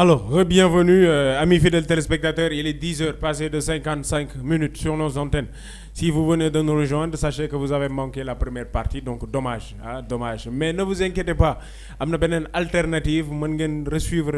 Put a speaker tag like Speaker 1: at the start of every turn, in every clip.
Speaker 1: Alors, bienvenue, amis fidèles téléspectateurs. Il est 10h passé de 55 minutes sur nos antennes. Si vous venez de nous rejoindre, sachez que vous avez manqué la première partie, donc dommage, hein, dommage. Mais ne vous inquiétez pas, am na beneen alternative, mën ngeen resuivre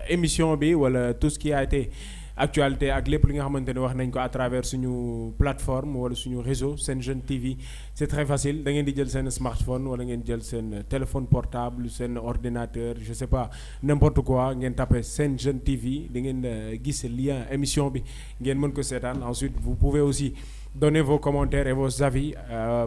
Speaker 1: émission bi wala tout ce qui a été actualité ak lépp li nga xamante ne wax nañ ko à travers suñu plateforme wala suñu réseau Sen Jeune TV. C'est très facile, da ngeen di jël seen smartphone wala ngeen jël seen téléphone portable seen ordinateur je sais pas n'importe quoi ngeen tapé Sen Jeune TV da ngeen gis lien émission bi ngeen mën ko seetaan. Ensuite vous pouvez aussi donner vos commentaires et vos avis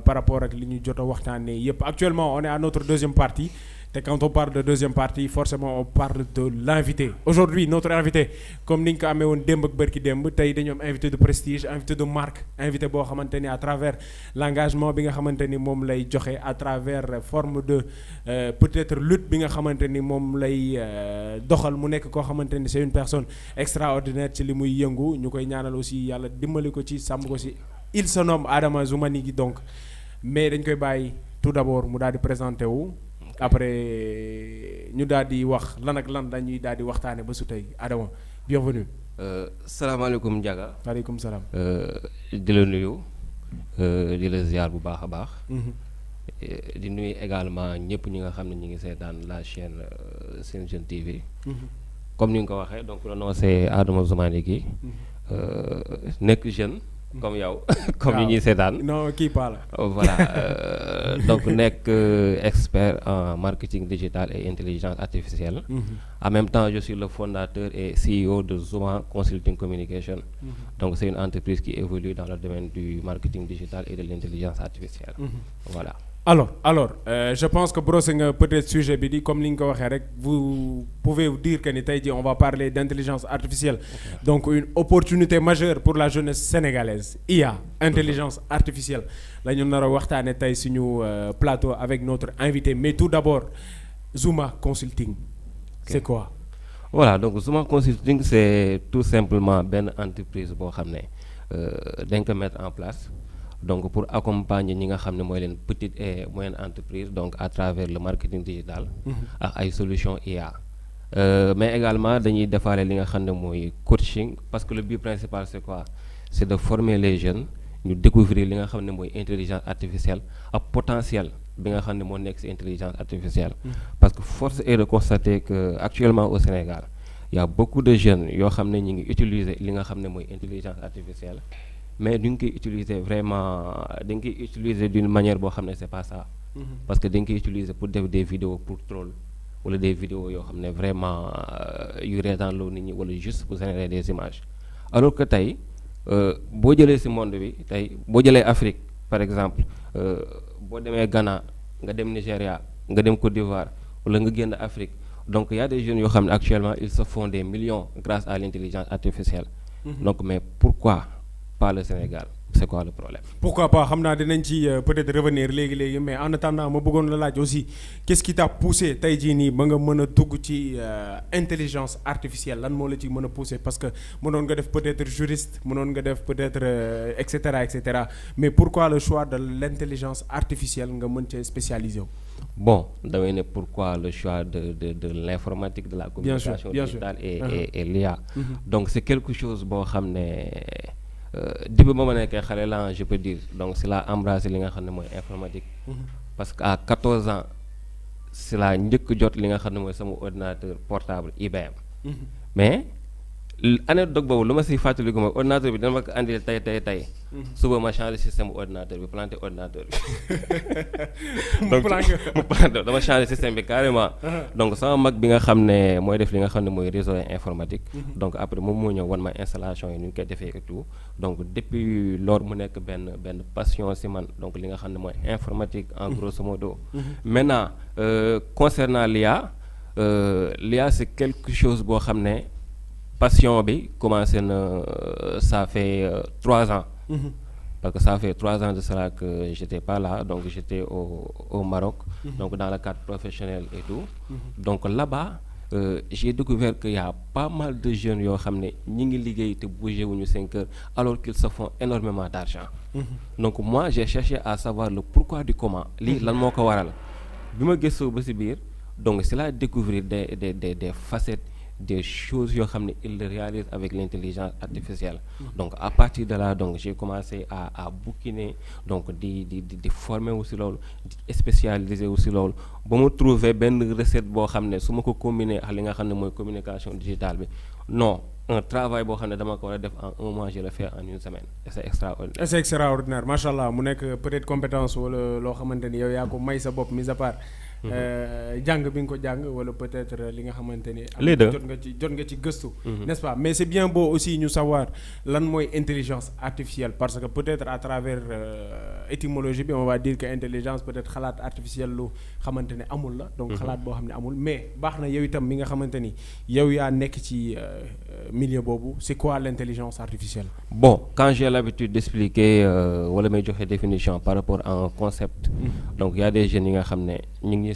Speaker 1: par rapport ak li ñu jot a waxtaanee yëpp. Actuellement on est à notre deuxième partie. Et quand on parle de deuxième partie, forcément on parle de l'invité. Aujourd'hui, notre invité, comme nous l'avons dit démb ak bërki démb, tey dañu am invité de prestige, invité de marque, invité boo xamante ni à travers l'engagement bi nga xamante ni moom lay joxe, à travers forme de peut-être lutte bi nga xamante ni moom lay doxal mu nekk koo xamante ni c'est une personne extraordinaire ci li muy yëngu ñu koy ñaanal aussi yàlla dimbali ko ci sàmm ko ci. Il se nomme Adama Zoumani gi donc mais dañ koy bàyyi tout d'abord mu daal di présenté wu. Après ñu daal di wax lan ak lan dañuy daal di waxtaane ba su tey Adama bienvenue.
Speaker 2: salaamaaleykum Ndiaga.
Speaker 1: waaleykum salaam.
Speaker 2: di la nuyu di la ziar bu baax a baax. di nuyu également ñëpp ñi nga xam ne ñi ngi seetaan la chaîne Sen Jeune TV. Comme ni nga ko waxee donc le nom c'est Adama Zoumani gi. Nekk jeune. Comme yow comme ni ñuy seetaan.
Speaker 1: non kii pas la.
Speaker 2: Voilà donc nekk expert en marketing digital et intelligence artificielle. En même temps je suis le fondateur et CEO de Zouma Consulting Communication. Donc c'est une entreprise qui évolue dans le domaine du marketing digital et de l'intelligence artificielle. Voilà.
Speaker 1: Alors, je pense que brosser nga peut-être sujet bi di comme ni nga ko waxee rek vous pouvez vous dire que ni tey jii on va parler d'intelligence artificielle. Okay. Donc une opportunité majeure pour la jeunesse sénégalaise. IA, intelligence artificielle la ñu nar a waxtaane tey suñu plateau avec notre invité mais tout d'abord Zouma Consulting. Okay. C'est quoi?
Speaker 2: Voilà, donc Zouma Consulting c'est tout simplement benn entreprise boo xam ne dañ ko mettre en place. Donc pour accompagner ñi nga xam ne mooy leen petite et moyenne entreprise donc à travers le marketing digital ak ay solutions IA mais également dañuy defaale li nga xam ne mooy coaching parce que le but principal c'est quoi? C'est de former les jeunes ñu découvrir li nga xam ne mooy intelligence artificielle ak potentiel bi nga xam ne moo nekk ci intelligence artificielle parce que force est de constater que actuellement au Sénégal il y a beaucoup de jeunes yoo xam ne ñi ngi utiliser li nga xam ne mooy intelligence artificielle mais duñ koy utiliser vraiment dañ koy utiliser d'une manière boo xam ne c'est pas ça. Parce que dañ koy utiliser pour def des vidéos pour troll wala des vidéos yoo xam ne vraiment yu reetaan loo nit ñi wala juste pour générer des images alors que tey boo jëlee ci monde bi tey boo jëlee Afrique par exemple boo demee Ghana nga dem Nigeria nga dem Côte d'Ivoire wala nga génn Afrique donc il y a des jeunes yoo xam ne actuellement ils se font des millions grâce à l'intelligence artificielle. Donc mais pourquoi pas le Sénégal? C'est quoi le problème?
Speaker 1: Pourquoi pas? xam naa dinañ ci peut-être revenir léegi mais en attendant ma bëggoon la laaj aussi qu'est-ce qui t'a poussé tey jii nii ba nga mën a dugg ci intelligence artificielle lan moo la ci mën a poussé parce que mënoon nga def peut-être juriste mënoon nga def peut-être et cetera mais pourquoi le choix de l'intelligence artificielle nga mën cee spécialisé wu?
Speaker 2: Bon damay ne pourquoi le choix de l'informatique de la communication digitale et l'IA. Donc c'est quelque chose boo xam ne depuis ba ma nekkee xale la je peux dire donc c'est la embrasser li nga xam ne mooy informatique. Parce que à 14 ans c'est la njëkk jot li nga xam ne mooy sama ordinateur portable IBM. Mais anecdote boobu lu ma siy fàttaliku mooy ordinateur bi dama ko andil tey suba ma changé système ordinateur bi planté ordinateur bi donc dama changé système bi carrément. Donc sama mag bi nga xam ne mooy def li nga xam ne mooy réseau informatique. Donc après moom moo ñëw wan ma installation yi nu ñu koy defee et tout donc depuis loolu mu nekk benn passion ci man donc li nga xam ne mooy informatique en grosso modo. Maintenant concernant l'IA c'est quelque chose boo xam ne passion bi commencé na ça fait 3 ans. Parce que ça fait 3 ans de cela que j'étais pas là donc j'étais au Maroc. Donc dans le cadre professionnel et tout. Donc là-bas j'ai découvert qu'il y a pas mal de jeunes yoo xam ne ñi ngi liggéey te bougé wuñu seen kër alors qu'ils se font énormément d'argent. Donc moi j'ai cherché à savoir le pourquoi du comment lii lan moo ko waral bi ma gëstoo ba ci biir donc c'est là découvrir des facettes des choses yoo xam ne il le réalise avec l'intelligence artificielle. Donc à partir de là donc j'ai commencé à bouquiner donc di former aussi loolu di spécialiser aussi loolu ba mu trouver benn recette boo xam ne su ma ko combiner ak li nga xam ne mooy communication digitale bi non un travail boo xam ne dama ko war a def en 1 mois je le fais en 1 semaine et c'est extraordinaire.
Speaker 1: C'est extraordinaire macha allah mu nekk peut-être compétence wala loo xamante ni yow yaa ko may sa bopp mis à part. jàng bi nga ko jàng wala peut-être li nga xamante ni.
Speaker 2: les deux
Speaker 1: jot nga ci gëstu. n'est-ce pas mais c'est bien beau aussi ñu savoir lan mooy intelligence artificielle parce que peut-être à travers étymologie bi on va dire que intelligence peut-être xalaat artificielle lu xamante ne amul la. donc xalaat boo xam ne amul mais baax na yow itam mi nga xamante ni yow yaa nekk ci milieu boobu c'est quoi l'intelligence artificielle.
Speaker 2: Bon quand j'ai l'habitude d'expliquer wala may joxe définition par rapport à un concept. Donc il y a des jeunes yi nga xam ne ñu ngi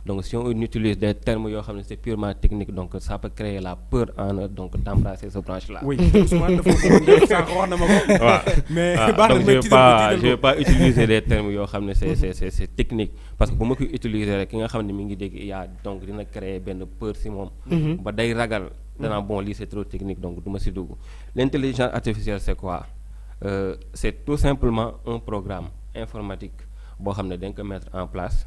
Speaker 2: donc si on utilise des termes yoo xam ne c'est purement technique donc ça peut créer la peur en eux donc d'embrasser ce branche-là.
Speaker 1: Oui Ousmane dafa wax na ma ko.
Speaker 2: waaw mais donc je vais pas utiliser des termes yoo xam ne c'est technique parce que bu ma koy utiliser rek ki nga xam ne mi ngi dégg yaa donc dina créer benn peur si moom. ba day ragal danaa bon lii c'est trop technique donc du ma si dugg. L'intelligence artificielle c'est quoi c'est tout simplement un programme informatique boo xam ne dañ ko mettre en place.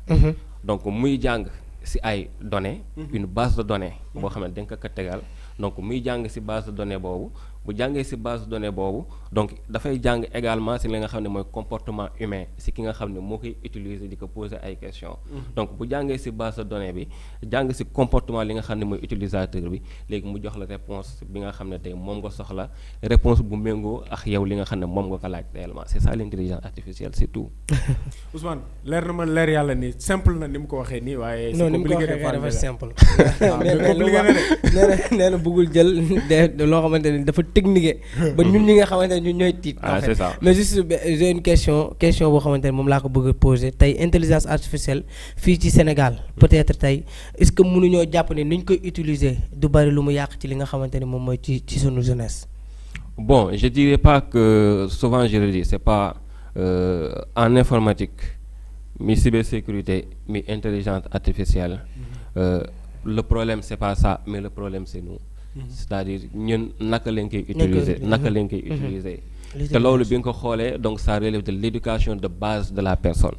Speaker 2: Donc muy jàng ci ay données. Une base de données boo xam ne dañ ko tegal donc muy jàng ci base de données boobu bu jàngee ci base de données boobu donc dafay jàng également ci li nga xam ne mooy comportement humain ci ki nga xam ne moo koy utiliser di ko poser ay questions. Donc bu jàngee ci base de données bi jàng ci comportement li nga xam ne mooy utilisateur bi léegi mu jox la réponse bi nga xam ne tey moom nga soxla réponse bu méngoo ak yow li nga xam ne moom nga ko laaj réellement c'est ça l'intelligence artificielle c'est tout.
Speaker 1: Ousmane leer na ma leer yàlla ni simple na ni mu ko waxee nii waaye.
Speaker 3: non ni mu ko waxee dafa simple. nee na bëggul jël loo xamante ni dafa technique ba ñun ñi nga xamante ne ñun ñooy tiit.
Speaker 2: C'est ça.
Speaker 3: Mais juste j'ai une question boo xamante ne moom laa ko bëgg a poser tey intelligence artificielle fii ci Sénégal peut-être tey est-ce que mënuñoo jàpp ne ni ñu koy utiliser du bari lu mu yàq ci li nga xamante ne moom mooy ci sunu jeunesse.
Speaker 2: Bon je dirais pas que souvent je le dis c'est pas en informatique mi cybersécurité mi intelligence artificielle le problème c'est pas ça mais le problème c'est nous. C'est-à-dire ñun naka lañ koy utiliser te loolu bi nga ko xoolee donc ça relève de l'éducation de base de la personne.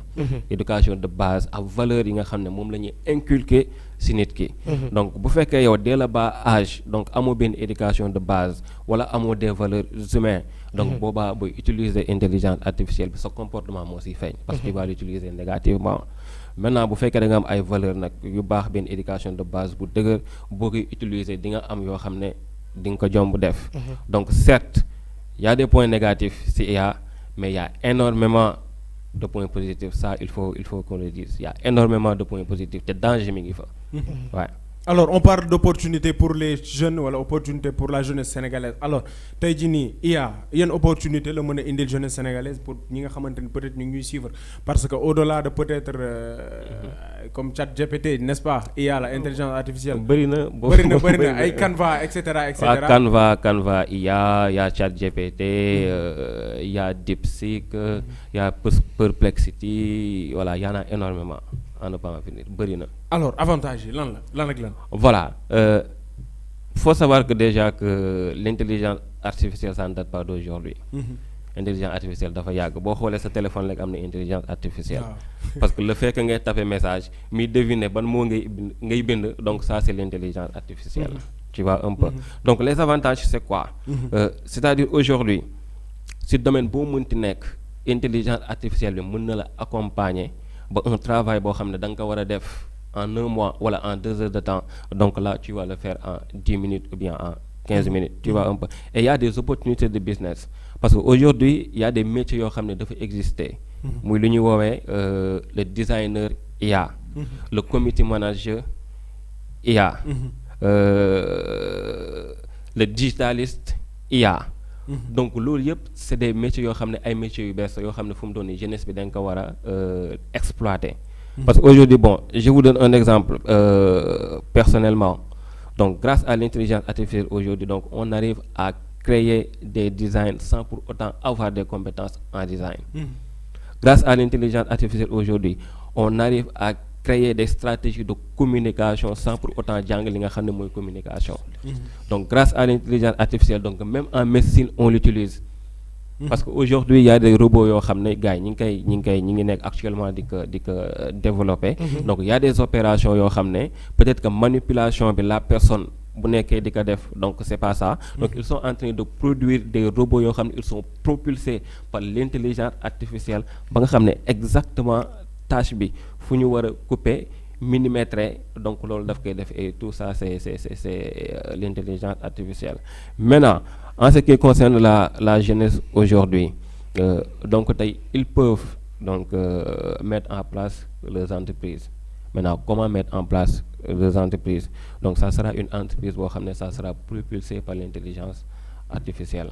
Speaker 2: Éducation de base ak valeurs yi nga xam ne moom la ñuy inculquer ci nit ki. Donc bu fekkee yow dès le bas âge donc amoo benn éducation de base wala amoo des valeurs humaines donc boobaa booy utiliser intelligence artificielle bi sa comportement moo ciy feeñ parce que tu vas l'utiliser négativement. Maintenant bu fekkee da nga am ay valeurs nag yu baax benn éducation de base bu dëgër boo koy utiliser di nga am yoo xam ne di nga ko jomb def. Donc certes il y a des points négatifs ci IA mais il y a énormément de points positifs ça il faut qu'on le dise il y a énormément de points positifs te danger mi ngi fa. Ouais.
Speaker 1: Alors on parle d'opportunité pour les jeunes wala opportunité pour la jeunesse sénégalaise alors tey jii nii IA yan opportunité la mën a indil jeunesse sénégalaise pour ñi nga xamante ni peut-être ñu ngi ñuy suivre parce que au-delà de peut-être comme ChatGPT n'est-ce pas IA la intelligence artificielle.
Speaker 2: bëri na
Speaker 1: ay Canva et cetera.
Speaker 2: Canva IA y a ChatGPT y a DeepSeek y a Perplexity voilà y en a énormément à ne pas en finir bëri na.
Speaker 1: Alors avantage yi lan ak lan.
Speaker 2: Voilà faut savoir que déjà que l'intelligence artificielle ça ne date pas d'aujourd'hui. Intelligence artificielle dafa yàgg boo xoolee sa téléphone rek am na intelligence artificielle. Parce que le fait que ngay taper message mi deviner ban moo ngay bind donc ça c'est l'intelligence artificielle. Tu vois un peu. Donc les avantages c'est quoi? C'est-à-dire aujourd'hui si domaine boo mënti nekk intelligence artificielle bi mën na la accompagner ba un travail boo xam ne da nga ko war a def en 1 mois wala en 2 heures de temps donc là tu vas le faire en 10 minutes ou bien en 15 minutes tu vois un peu et il y a des opportunités de business parce que aujourd'hui il y a des métiers yoo xam ne dafa exister muy lu ñuy woowee le designer IA le community manager IA le digitaliste IA donc loolu yëpp c'est des métiers yoo xam ne ay métiers yu bees yoo xam ne fu mu doon nii jeunesse bi da nga ko war a exploiter. Parce que aujourd'hui bon je vous donne un exemple personnellement donc grâce à l'intelligence artificielle aujourd'hui donc on arrive à créer des designs sans pour autant avoir des compétences en design. Grâce à l'intelligence artificielle aujourd'hui on arrive à créer des stratégies de communication sans pour autant jàng li nga xam ne mooy communication. Donc grâce à l'intelligence artificielle, donc même en médecine on l'utilise. Parce qu'aujourd'hui il y a des robots yoo xam ne gars yi ñi ngi nekk actuellement di ko développer. Donc il y a des opérations yoo xam ne peut-être que manipulation bi la personne bu nekkee di ko def, donc c'est pas ça. Donc ils sont en train de produire des robots yoo xam ne ils sont propulsés par l'intelligence artificielle ba nga xam ne exactement tâche bi fu ñu war a couper millimétrer, donc loolu daf koy def, et tout ça c'est l'intelligence artificielle. Maintenant en ce qui concerne la jeunesse aujourd'hui, donc ils peuvent donc mettre en place leurs entreprises. Maintenant comment mettre en place les entreprises? Donc ça sera une entreprise boo xam ne ça sera propulsé par l'intelligence artificielle.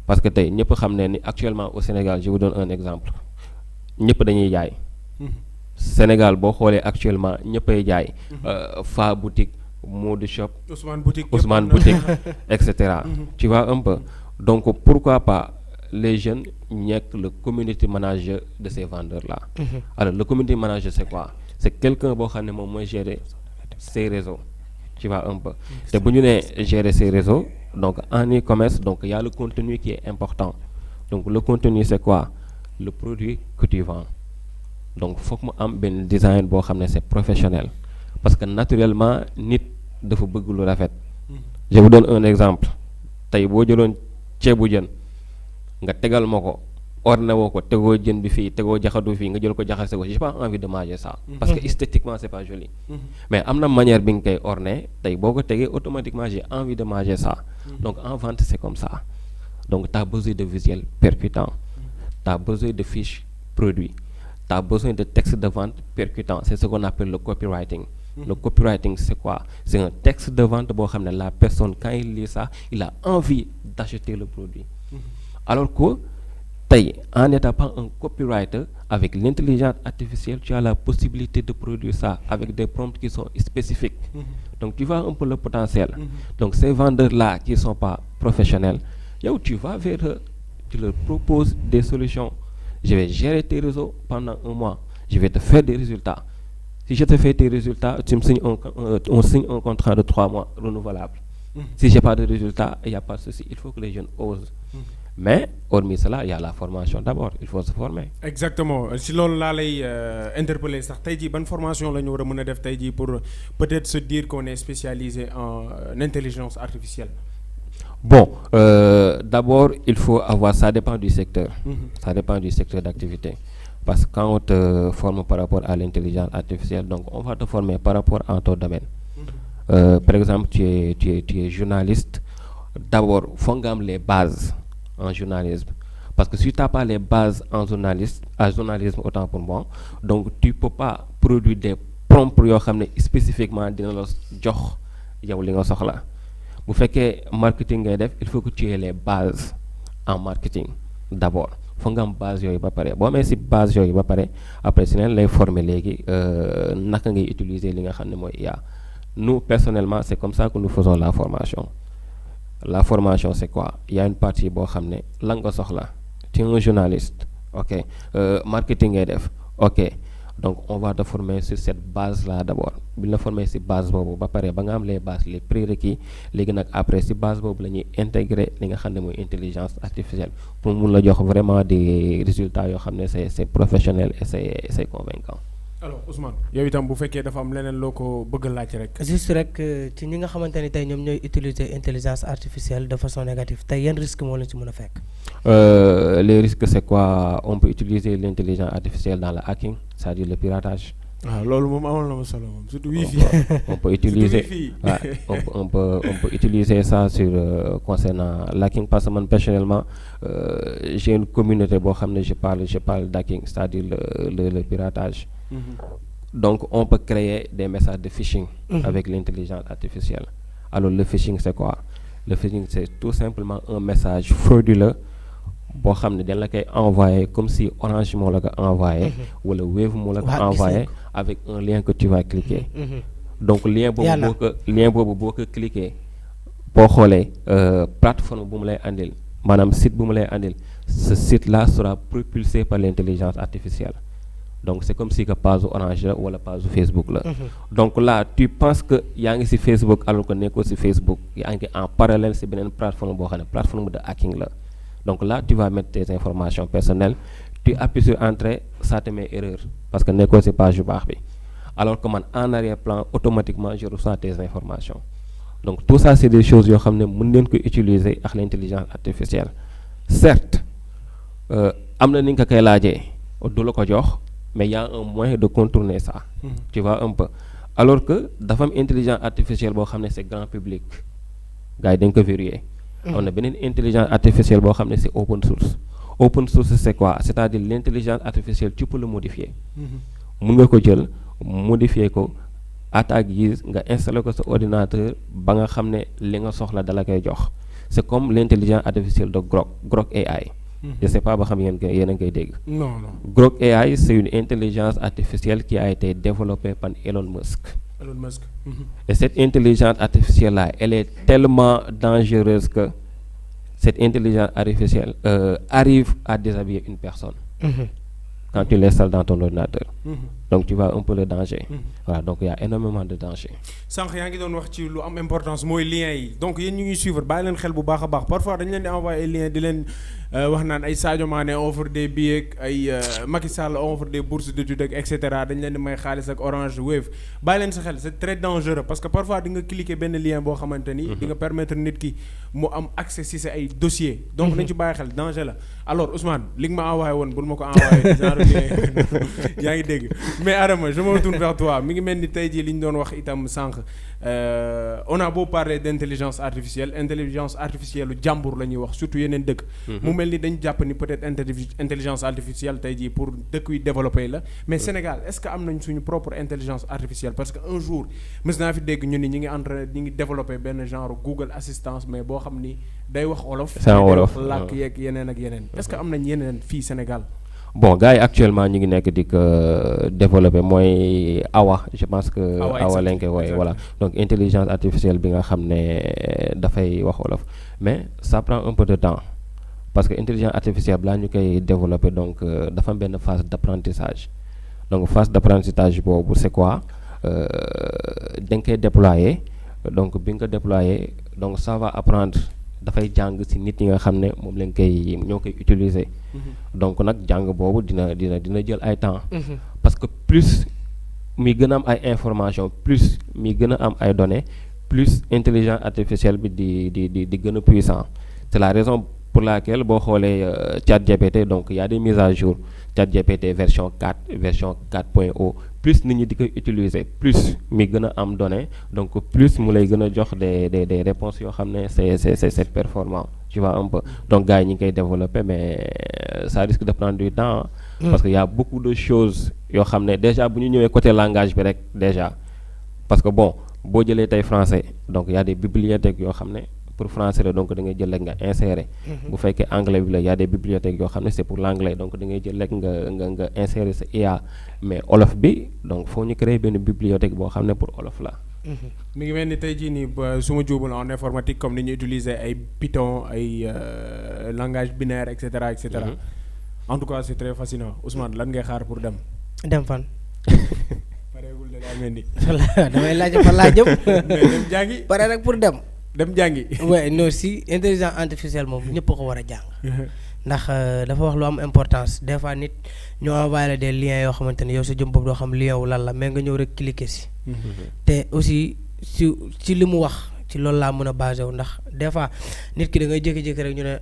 Speaker 2: Parce que tey ñëpp xam ne ni actuellement au Sénégal, je vous donne un exemple, ñëpp dañuy jaay. Sénégal boo xoolee actuellement ñëppay jaay. Fa boutique, Mode Shop, Ousmane boutique etc. Tu vois un peu. Donc pourquoi pas les jeunes nekk le community manager de ces vendeurs là. Alors le community manager c'est quoi? C'est quelqu'un boo xam ne moom mooy gérer ces réseaux. Tu vois un peu. te bu ñu nee gérer ces réseaux, donc en e-commerce, donc il y a le contenu qui est important. Donc le contenu c'est quoi? Le produit que tu vends. Donc faut que mu am benn design boo xam ne c'est professionnel, parce que naturellement nit dafa bëgg lu rafet. Je vous donne un exemple. Tey boo jëloon ceebu jën nga tegal ma ko, orné woo ko, tegoo jën bi fii, tegoo jaxatu fii, nga jël ko jaxase ko, j'ai pas envie de manger ça, parce que esthétiquement c'est pas joli. Mais am na manière bi nga koy orné, tey boo ko tegee automatiquement j'ai envie de manger ça. Donc en vente c'est comme ça. Donc tu as besoin de visuels percutants, tu as besoin de fiches produits, tu as besoin de textes de vente percutants. C'est ce qu'on appelle le copywriting. Le copywriting c'est quoi? C'est un texte de vente boo xam ne la personne quand il lit ça, il a envie d'acheter le produit. Alors que en n'étant pas un copywriter, avec l'intelligence artificielle, tu as la possibilité de produire ça avec des prompts qui sont spécifiques. Donc tu vois un peu le potentiel. Donc ces vendeurs-là qui ne sont pas professionnels, tu vas vers eux, tu leur proposes des solutions. Je vais gérer tes réseaux pendant un mois, je vais te faire des résultats. Si je te fais tes résultats, tu me signes on signe un contrat de 3 mois renouvelable. Si j'ai pas de résultats, il n'y a pas de souci. Il faut que les jeunes osent. Mais hormis cela, il y a la formation d'abord. Il faut se former.
Speaker 1: Exactement. Si l'on l'a interpellé, ça t'a dit bonne formation là nous avons def tey jii pour peut-être se dire qu'on est spécialisé en intelligence artificielle.
Speaker 2: Bon, d'abord il faut avoir, ça dépend du secteur. Ça dépend du secteur d'activité. Parce que quand on te forme par rapport à l'intelligence artificielle, donc on va te former par rapport à ton domaine. Par exemple, tu es journaliste. D'abord, il faut que les bases en journalisme. Parce que si tu n'as pas les bases en journalisme autant pour moi, donc tu ne peux pas produire des prompts spécifiquement dans le jox yow li nga soxla. Bu fekkee marketing ngay def, il faut que tu aies les bases en marketing d'abord. Faut nga am base yooyu ba pare boo amee si base yooyu ba pare après si leen lay former léegi naka ngay utiliser li nga xam ne mooy IA. Nous personnellement c'est comme ça que nous faisons la formation. La formation c'est quoi? Il y a une partie boo xam ne la nga soxla. Tu es un journaliste, ok. Marketing ngay def, ok. Donc on va te former sur cette base là d'abord. Bi la former si base boobu ba pare ba nga am les bases, les prérequis, léegi nag après si base boobu la ñuy intégrer li nga xam ne mooy intelligence artificielle pour mun la jox vraiment des résultats yoo xam ne c'est professionnel et c'est convaincant.
Speaker 1: Alors Ousmane yow itam bu fekkee dafa am leneen loo ko bëgg a laaj rek.
Speaker 3: juste rek ci ñi nga xamante ni tey ñoom ñooy utiliser intelligence artificielle de façon négative tey yan risque moo leen ci mën a fekk.
Speaker 2: Les risques c'est quoi? On peut utiliser l'intelligence artificielle dans le hacking, c'est-à-dire le piratage.
Speaker 1: Ah loolu moom amoon na ma solo moom surtout wifi.
Speaker 2: On peut utiliser on peut utiliser ça sur concernant l'hacking, parce que man personnellement j'ai une communauté boo xam ne je parle d'hacking, c'est-à-dire le piratage. Donc on peut créer des messages de phishing avec l'intelligence artificielle. Alors le phishing c'est quoi? Le phishing c'est tout simplement un message frauduleux boo xam ne dañ la koy envoyer comme si Orange moo la ko envoyé wala Wave moo la ko envoyé avec un lien que tu vas cliquer. Donc lien boobu boo ko cliquer boo xoolee plateforme bu mu lay andil maanaam site bu mu lay andil, ce site là sera propulsé par l'intelligence artificielle. donc c'est comme si que page Orange la wala page Facebook la. Donc là tu penses que yaa ngi ci Facebook alors que nekkoo ci Facebook yaa ngi en parallèle ci beneen plateforme boo xam ne plateforme de hacking la. Donc là tu vas mettre tes informations personnelles, tu appuies sur entrée, ça te met erreur parce que nekkoo ci page yu baax bi. Alors que man en arrière-plan automatiquement je reçois tes informations. Donc tout ça c'est des choses yoo xam ne mën ngeen ko utiliser ak l'intelligence artificielle. Certes am na ni nga koy laajee du la ko jox, mais il y a un moyen de contourner ça. Tu vois un peu. Alors que dafa am intelligence artificielle boo xam ne c'est grand public gars yi dañ ko verrouiller. On a beneen intelligence artificielle boo xam ne c'est open source. Open source c'est quoi? C'est-à-dire l'intelligence artificielle tu peux le modifier. Mun nga ko jël modifier ko à ta guise nga installer ko sa ordinateur ba nga xam ne li nga soxla dala koy jox. C'est comme l'intelligence artificielle de Grok AI. Je sais pas ba xam yéen a ngi koy dégg.
Speaker 1: Non.
Speaker 2: Grok AI c'est une intelligence artificielle qui a été développée par Elon Musk. Et cette intelligence artificielle là, elle est tellement dangereuse que cette intelligence artificielle arrive à déshabiller une personne. Quand tu l'installes dans ton ordinateur. Donc tu vois un peu le danger. Voilà, donc il y a énormément de danger.
Speaker 1: Sànq yaa ngi doon wax ci lu am importance mooy liens yi donc yéen ñu ngi suivre bàyyi leen xel bu baax a baax parfois dañu leen di envoyer ay liens di leen wax naan ay Sadio Mané offre des billets ay Macky Sall offre des bourses d'études et cetera dañ leen di may xaalis ak Orange Wave bàyyi leen sa xel c'est très dangereux parce que parfois di nga cliquer benn lien boo xamante ni di nga permettre nit ki mu am accès si sa ay dossiers donc nañ ci bàyyi xel danger la. Alors Ousmane li nga ma envoyé woon bul ma ko envoyé genre lien yaa ngi dégg mais Adama je me tourne vers toi mi ngi mel ni tey jii li ñu doon wax itam sànq on a beau parler d'intelligence artificielle lu jàmbur la ñuy wax surtout yeneen dëkk. mu mel ni dañ jàpp ni peut-être intelligence artificielle tey jii pour dëkk yu développé la mais Sénégal est-ce que am nañ suñu propre intelligence artificielle parce que un jour mës naa fi dégg ñu ni ñi ngi développé benn genre Google Assistance mais boo xam ni day wax wolof.
Speaker 2: c'est en wolof
Speaker 1: làkk yeeg yeneen ak yeneen. est-ce que am nañ yeneen fii Sénégal.
Speaker 2: Bon gars yi actuellement ñu ngi nekk di ko développer mooy Awa je pense que Awa lañ koy wooye voilà donc intelligence artificielle bi nga xam ne dafay wax wolof mais ça prend un peu de temps parce que intelligence artificielle balaa ñu koy développer donc dafa am benn phase d'apprentissage donc phase d'apprentissage boobu c'est quoi da nga koy déployer donc bi nga ko déployer donc ça va apprendre dafay jàng ci nit ñi nga xam ne moom lañ koy ñoo koy utiliser. Donc nag jàng boobu dina jël ay temps. Parce que plus mi gën a am ay information plus mi gën a am ay données plus intelligence artificielle bi di gën a puissant. C'est la raison pour laquelle boo xoolee ChatGPT donc il y a des mises à jour ChatGPT version 4 version 4.0 plus nit ñi di koy utiliser plus mi gën a am données donc plus mu lay gën a jox des réponses yoo xam ne c'est performant tu vois un peu donc gars yi ñu ngi koy développer mais ça risque de prendre du temps parce que y a beaucoup de choses yoo xam ne déjà bu ñu ñëwee côté langage bi rek déjà parce que bon boo jëlee tey français donc y a des bibliothèques yoo xam ne pour français la donc da ngay jël rek nga insérer. bu fekkee anglais bi la y a des bibliothèques yoo xam ne c'est pour l'anglais donc da ngay jël rek nga insérer sa IA mais olof bi donc foo ñu créer benn bibliothèque boo xam ne pour olof la.
Speaker 1: mi ngi mel ni tey jii nii su ma juumul en informatique comme ni ñu utiliser ay Python ay langage binaire et cetera et cetera. En tout cas c'est très fascinant Ousmane lan ngay xaar pour dem.
Speaker 3: dem fan.
Speaker 1: pareegul de daa mel ni.
Speaker 3: damay laaj fan laa jëm.
Speaker 1: mais dem jàngi.
Speaker 3: pare rek pour dem.
Speaker 1: dem jàngi.
Speaker 3: ouais non si intelligence artificielle moom ñëpp ko war a jàng. ndax dafa wax lu am importance des fois nit ñu envoyé la des liens yoo xamante ne yow sa jëm bopp doo xam lien wu lan la mais nga ñëw rek cliquer si. te aussi ci li mu wax ci loolu laa mën a basé wu ndax des fois nit ki da ngay jékki-jékki rek ñu ne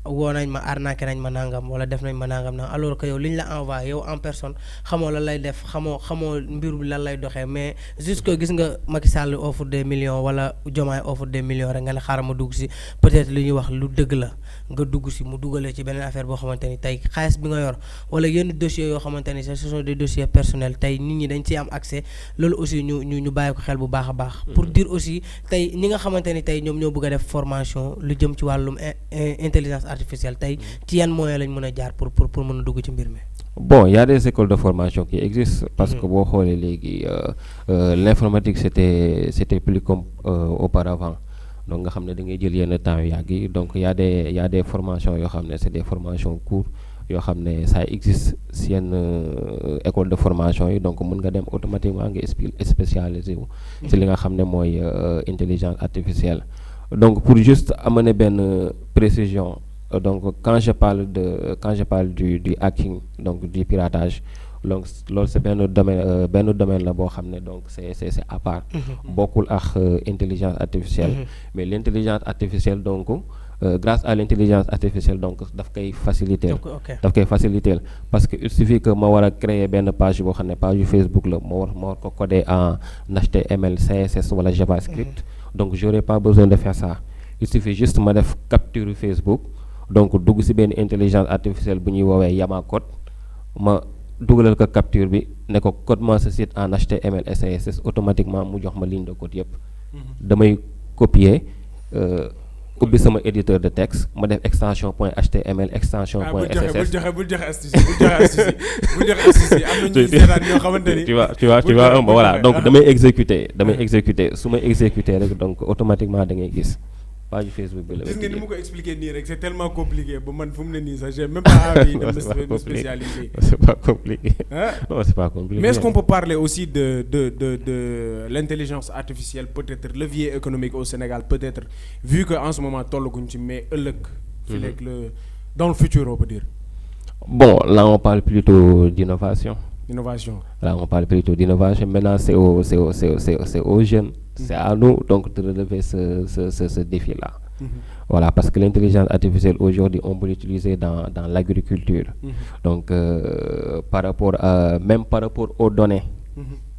Speaker 3: woo nañ ma arnaqué nañ ma nangam wala def nañ ma nangam alors que yow li ñu la envoyé yow en personne xamoo lan lay def xamoo mbir bi lan lay doxee mais juste que gis nga Macky Sall offre des millions wala Diomaye offre des millions rek nga ne xaaral ma dugg si peut-être li ñuy wax lu dëgg la nga dugg si mu dugalee ci beneen affaire boo xamante ni tey xaalis bi nga yor wala yenn dossiers yoo xamante ni ce sont des dossiers personnels tey nit ñi dañ ciy am accès loolu aussi ñu bàyyi ko xel bu baax a baax. pour dire aussi tey ñi nga xamante ni tey ñoom ñoo bëgg a def formation lu jëm ci wàllum intelligence artificielle tey ci yan moyen lañ mën a jaar pour mën a dugg ci mbir mi.
Speaker 2: Bon, il y a des écoles de formation qui existent parce que boo xoolee léegi l'informatique c'était plus comme auparavant donc nga xam ne da ngay jël yenn temps yu yàgg yi donc il y a des formations yoo xam ne c'est des formations courtes yoo xam ne ça existe si yenn école de formation yi donc mën nga dem automatiquement nga spécialisé wu ci li nga xam ne mooy intelligence artificielle. Donc pour juste amener benn précision, donc quand je parle du hacking, donc du piratage, donc loolu c'est benn domaine la boo xam ne donc c'est à part. Bokkul ak intelligence artificielle. Mais l'intelligence artificielle donc grâce à l'intelligence artificielle donc daf koy faciliter. Parce que il suffit que ma war a créer benn page boo xam ne page Facebook la ma war ko coder en HTML, CSS wala JavaScript. Donc j'aurais pas besoin de faire ça. Il suffit juste ma def capture Facebook donc dugg ci benn intelligence artificielle bu ñuy woowee Yama code ma dugalal ko capture bi ne ko code ma ce site en HTML et CSS automatiquement mu jox ma ligne de code yëpp. Damay copier ubbi sama éditeur de texte ma def extension .html extension .css.
Speaker 1: bul joxe astuce am na ñuy seetaan ñoo xamante ni.
Speaker 2: tu vois voilà donc damay exécuter su ma exécuter rek donc automatiquement da ngay gis page Facebook bi la.
Speaker 1: gis nga ni mu ko expliquer nii rek c'est tellement compliqué ba man fu mu ne nii sax j'ai même pas envie de me spécialiser.
Speaker 2: C'est pas compliqué. Non, c'est pas compliqué.
Speaker 1: Mais est-ce qu'on peut parler aussi de l'intelligence artificielle, peut-être levier économique au Sénégal, peut-être vu que en ce moment tollaguñ ci mais ëllëg. Dans le futur on peut dire.
Speaker 2: Bon, là on parle plutôt d'innovation. Là on parle plutôt d'innovation. Maintenant c'est aux jeunes, c'est à nous donc de relever ce défi-là. Voilà, parce que l'intelligence artificielle aujourd'hui on peut l'utiliser dans l'agriculture. Donc par rapport aux données.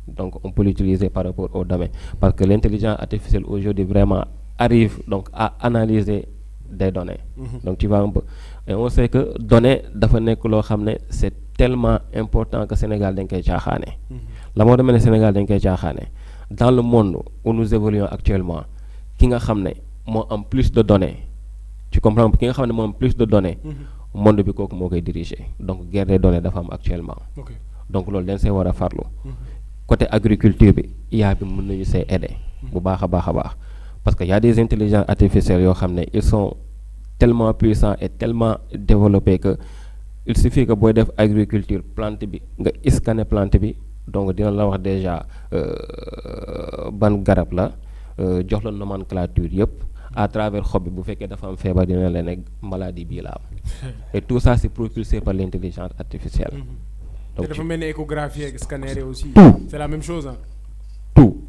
Speaker 2: Donc on peut l'utiliser par rapport aux données parce que l'intelligence artificielle aujourd'hui vraiment arrive donc à analyser des données. Donc tu vois un peu et on sait que données dafa nekk loo xam ne c'est tellement important que Sénégal dañ koy caaxaane. La moo demee ne Sénégal dañ koy caaxaane dans le monde où nous évoluons actuellement ki nga xam ne moo am plus de données tu comprends ki nga xam ne moo am plus de données monde bi kooku moo koy diriger donc guerre des données dafa am actuellement. Donc loolu dañ see war a farlu. Côté agriculture bi IA bi mën nañu see aider bu baax a baax parce que y a des intelligences artificielles yoo xam ne ils sont tellement puissants et tellement développés que il suffit que booy def agriculture plante bi nga scanner plante bi donc dina la wax déjà ban garab la jox la nomenclature yëpp à travers xob bi bu fekkee dafa am feebar dina la ne maladie bii la am et tout ça c'est propulsé par l'intelligence artificielle.
Speaker 1: Donc dafa mel ni échographie ak scanner aussi. C'est la même chose
Speaker 2: tout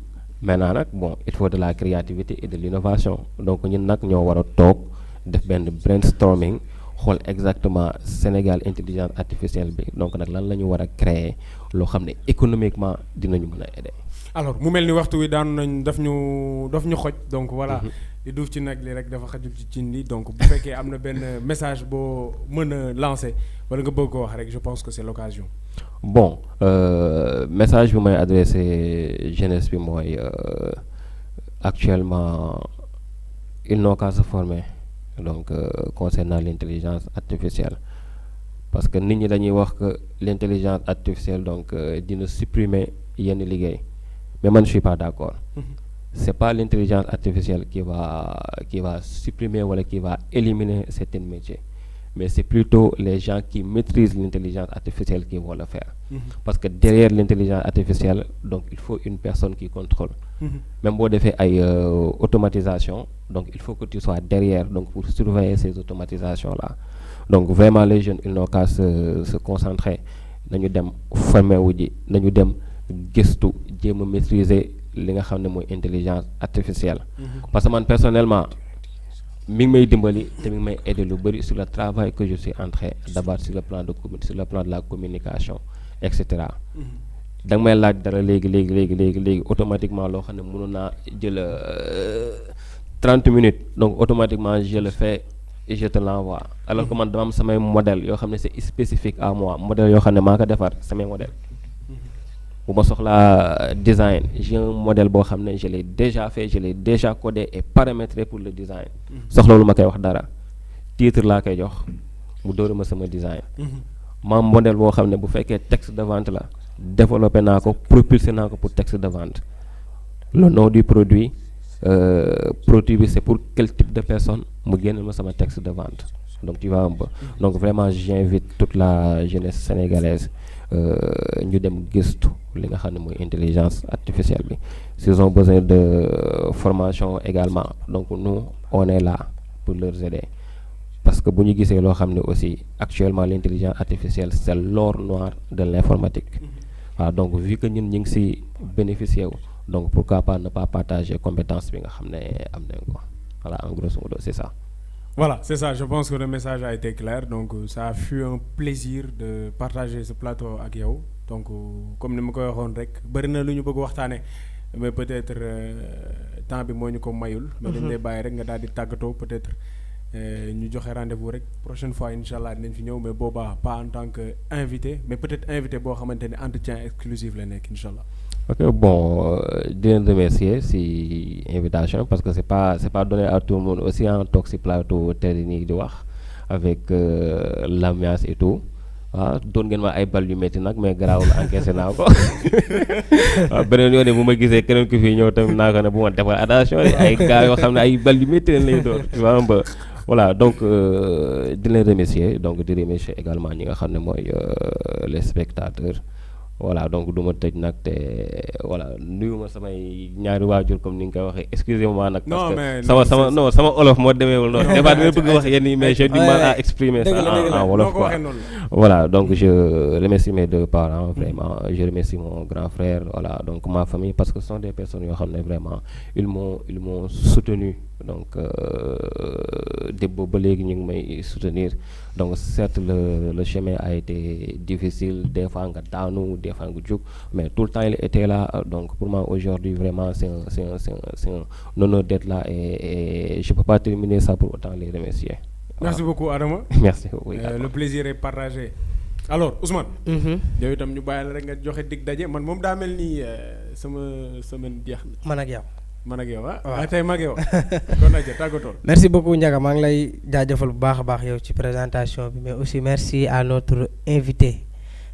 Speaker 2: maintenant nag bon il faut de la créativité et de l'innovation donc ñun nag ñoo war a toog def benn brainstorming xool exactement Sénégal intelligence artificielle bi donc nag lan la ñu war a créer loo xam ne économiquement dinañu mën a aider.
Speaker 1: Alors mu mel ni waxtu wi daanu nañ daf ñu xoj donc voilà di duuf ci nag li rek dafa xajul ci cin li donc bu fekkee am na benn message boo mën a lancer wala nga bëgg ko wax rek je pense que c'est l'occasion.
Speaker 2: Bon message bi may adressé jeunesse bi mooy actuellement ils n'ont qu'à se former donc concernant l'intelligence artificielle parce que nit ñi dañuy wax que l'intelligence artificielle donc dina supprimer yenn liggéey mais man je suis pas d'accord. C'est pas l'intelligence artificielle qui va supprimer wala qui va éliminer certains métiers. Mais c'est plutôt les gens qui maîtrisent l'intelligence artificielle qui vont le faire. Parce que derrière l'intelligence artificielle, donc il faut une personne qui contrôle. Même si on fait une automatisation, donc il faut que tu sois derrière donc pour surveiller ces automatisations-là. Donc vraiment les jeunes, ils n'ont qu'à se concentrer. Nañu dem former wu ji, nañu dem gëstu jéem a maîtriser li nga xam ne mooy intelligence artificielle. Parce que man personnellement mi ngi may dimbali te mi ngi may aider lu bëri sur le travail que je suis en train d'abattre sur le plan de la communication et cetera. Da nga may laaj dara léegi automatiquement loo xam ne mënoon naa jël 30 minutes donc automatiquement je le fais et je te l'envoie. Alors que man dama am samay modèle yoo xam ne c'est spécifique à moi modèle yoo xam ne maa ko defar samay modèle bu ma soxlaa design j'ai un modèle boo xam ne je l'ai déjà fait je l'ai déjà codé et paramétré pour le design soxla lu ma koy wax dara titre laa koy jox mu dóora ma sama design ma modèle boo xam ne bu fekkee texte de vente la développé naa ko propulsé naa ko pour texte de vente le nom du produit bi c'est pour quel type de personne mu génne ma sama texte de vente donc tu vois un peu. Donc vraiment j'invite toute la jeunesse sénégalaise ñu dem gëstu li nga xam ne mooy intelligence artificielle bi. S'ils ont besoin de formation également, donc nous on est là pour leur aider. Parce que bu ñu gisee loo xam ne aussi actuellement l'intelligence artificielle c'est l'or noir de l'informatique. Waaw donc vu que ñun ñu ngi ci bénéficier wu, donc pourquoi pas ne pas partager compétence bi nga xam ne am nañ ko. Voilà, en grosso modo c'est ça.
Speaker 1: Voilà, c'est ça. Je pense que le message a été clair. Donc, ça fut un plaisir de partager ce plateau avec yow. Donc, comme ni ma ko waxoon rek bari na lu ñu bëgg waxtaane mais peut-être temps bi moo ñu ko mayul. mais dañ lay bàyyi rek nga daal di tàggatoo peut-être ñu joxe rendez-vous rek prochaine fois inch'Allah dinañ fi ñëw mais boobaa pas en tant que invité mais peut-être invité boo xamante ne entretien exclusif la nekk inch'Allah.
Speaker 2: Ok, bon, di leen remercier si invitation parce que c'est pas donné à tout le monde aussi en toog si plateau télé nii di wax avec l'ambiance et tout. waaw doon ngeen ma ay bal yu métti nag mais garaawul encaissé naa ko waaw beneen yoon bu ma gisee keneen ku fii ñëw tamit naa ko ne bu ma defal attention ay gars yoo xam ne ay bal yu métti leen lay doon tu vois un peu. Voilà donc di leen remercier donc di remercier également ñi nga xam ne mooy les spectateurs. Voilà donc du ma tëj nag te voilà nuyu ma samay ñaari waajur comme ni nga koy waxee excusez-moi nag. parce que sama olof moo demeewul noonu. des fois damay bëgg wax yenn yi mais j'ai du mal à exprimer ça en wolof quoi. Voilà donc je remercie mes deux parents vraiment je remercie mon grand frère voilà donc ma famille parce que ce sont des personnes yoo xam ne vraiment ils m'ont soutenu donc démb ba léegi ñu ngi may soutenir donc certes le chemin a été difficile des fois nga daanu des fois nga jóg mais tout le temps il était là donc pour moi aujourd'hui vraiment c'est un honneur d'être là et je peux pas terminer ça pour autant les remercier.
Speaker 1: Merci beaucoup Adama.
Speaker 2: Merci beaucoup.
Speaker 1: Le plaisir est partagé. Alors Ousmane. yow itam ñu bàyyi la rek nga joxe dig daje man moom daa mel ni sama semaine jeex na.
Speaker 3: man ak yow.
Speaker 1: man ak yow ah tey mag yow kon aja tàggatoo.
Speaker 3: Merci beaucoup Ndiaga maa ngi lay jaajëfal bu baax a baax yow ci présentation bi mais aussi merci à notre invité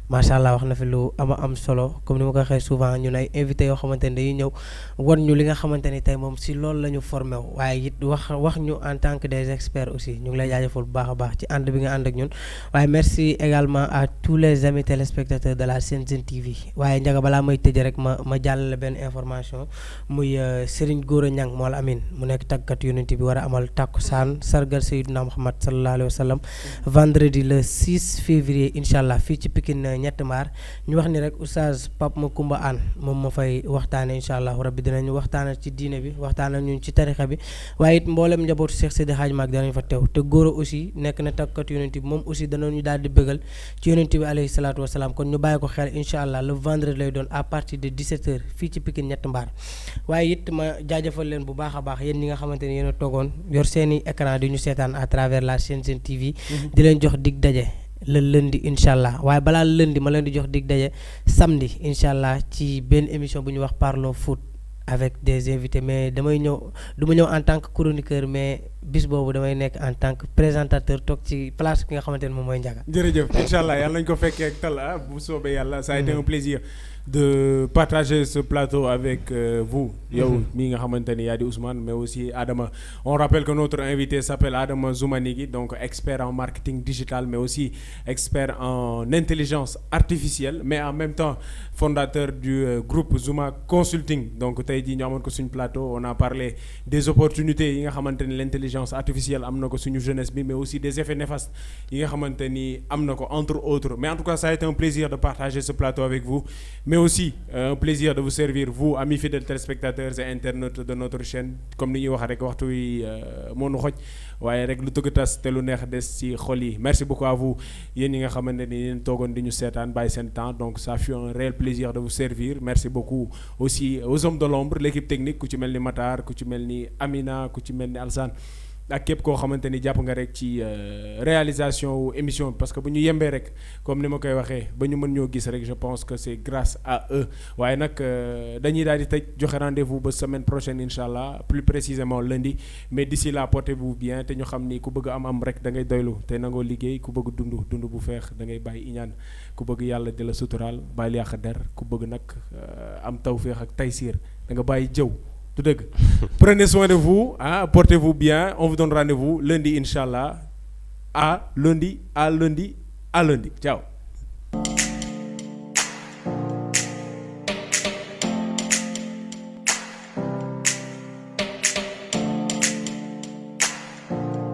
Speaker 3: macha allah wax na fi lu am solo comme ni ma ko waxee souvent ñun ay invité yoo xamante ne dañuy ñëw wan ñu li nga xamante ni tey moom si loolu la ñu formé wu waaye it wax ñu en tant que des experts aussi ñu ngi lay jaajëfal bu baax a baax ci ànd bi nga ànd ak ñun waaye merci également à tous les amis téléspectateurs de la Sen TV waaye Ndiaga balaa may tëjee rek ma jàllale benn information muy Serigne Gora Niang Mool Amin mu nekk tàggat yonent bi war a amal takkusaan sargal Seydina Muhammad sallallahu alayhi wa sallam vendredi le 6 février incha allah fii ci Pikine ñett mbaar ñu wax ni rek oustaz Pape Macoumba Anne moom ma fay waxtaane incha allah rabbi dinañu waxtaanal ci diine bi waxtaanal ñun ci tarixa bi waaye it mboolem njabootu Cheikh Seydi Hadj Malick danañ fa teew te góor aussi nekk na takkat yonent bi moom aussi danañu daal di bëggal ci yonent bi alayhi salaatu wasalaam kon ñu bàyyi ko xel incha allah le vendredi lay doon à partir de 17h fii ci Pikine ñett mbaar waaye it ma jaajëfal leen bu baax a baax yéen ñi nga xamante ni yéen a toogoon yor seeni écran di ñu seetaan à travers la Sen TV di leen jox dig daje le lundi incha allah waaye balaa lundi ma leen di jox dig daje samedi incha allah ci benn émission bu ñuy wax Parlons Foot avec des invités mais damay ñëw du ma ñëw en tant que chroniqueur mais bis boobu damay nekk en tant que présentateur toog ci place ki nga xamante ne moom mooy Ndiaga.
Speaker 1: jërëjëf incha allah yàlla nañu ko fekkee ak tal bu soobee yàlla ça a été un plaisir de partager ce plateau avec vous. yow mi nga xamante ni yaa di Ousmane mais aussi Adama on rappelle que notre invité s'appelle Adama Zoumanigui donc expert en marketing digital mais aussi expert en intelligence artificielle mais en même temps fondateur du groupe Zouma Consulting donc tey jii ñu amoon ko suñu plateau on a parlé des opportunités yi nga xamante ni l'intelligence artificielle am na ko suñu jeunesse bi mais aussi des effets néfastes yi nga xamante ni am na ko entre autres mais en tout cas ça a été un plaisir de partager ce plateau avec vous mais aussi un plaisir de vous servir vous amis fidèles téléspectateurs et internautes de notre chaîne comme ni ñuy wax rek waxtu wi moo nu xoj waaye rek lu tëgg tas te lu neex des ci xol yi merci beaucoup à vous yéen ñi nga xamante ni yéen toogoon di ñu seetaan bàyyi seen temps donc ça fut un réel plaisir de vous servir merci beaucoup aussi aux hommes de l'ombre l'équipe technique ku ci mel ni Matar ku ci mel ni Amina ku ci mel ni Alsane ak képp koo xamante ni jàpp nga rek ci réalisation wu émission bi parce que bu ñu yembee rek comme ni ma koy waxee ba ñu mën ñoo gis rek je pense que c'est grâce à eux waaye nag dañuy daal di tëj joxe rendez-vous ba semaine prochaine incha allah plus précisément lundi mais d'ici là portez-vous bien te ñu xam ni ku bëgg am rek da ngay doylu te nangoo liggéey ku bëgg dund bu feex da ngay bàyyi iñaan ku bëgg yàlla di la suturaal bàyyi yàq der ku bëgg nag am tawféex ak taysiir da nga bàyyi jëw tout dëgg prenez soin de vous portez-vous bien on vous donne rendez-vous lundi inchallah à lundi, à lundi, à lundi. Ciao.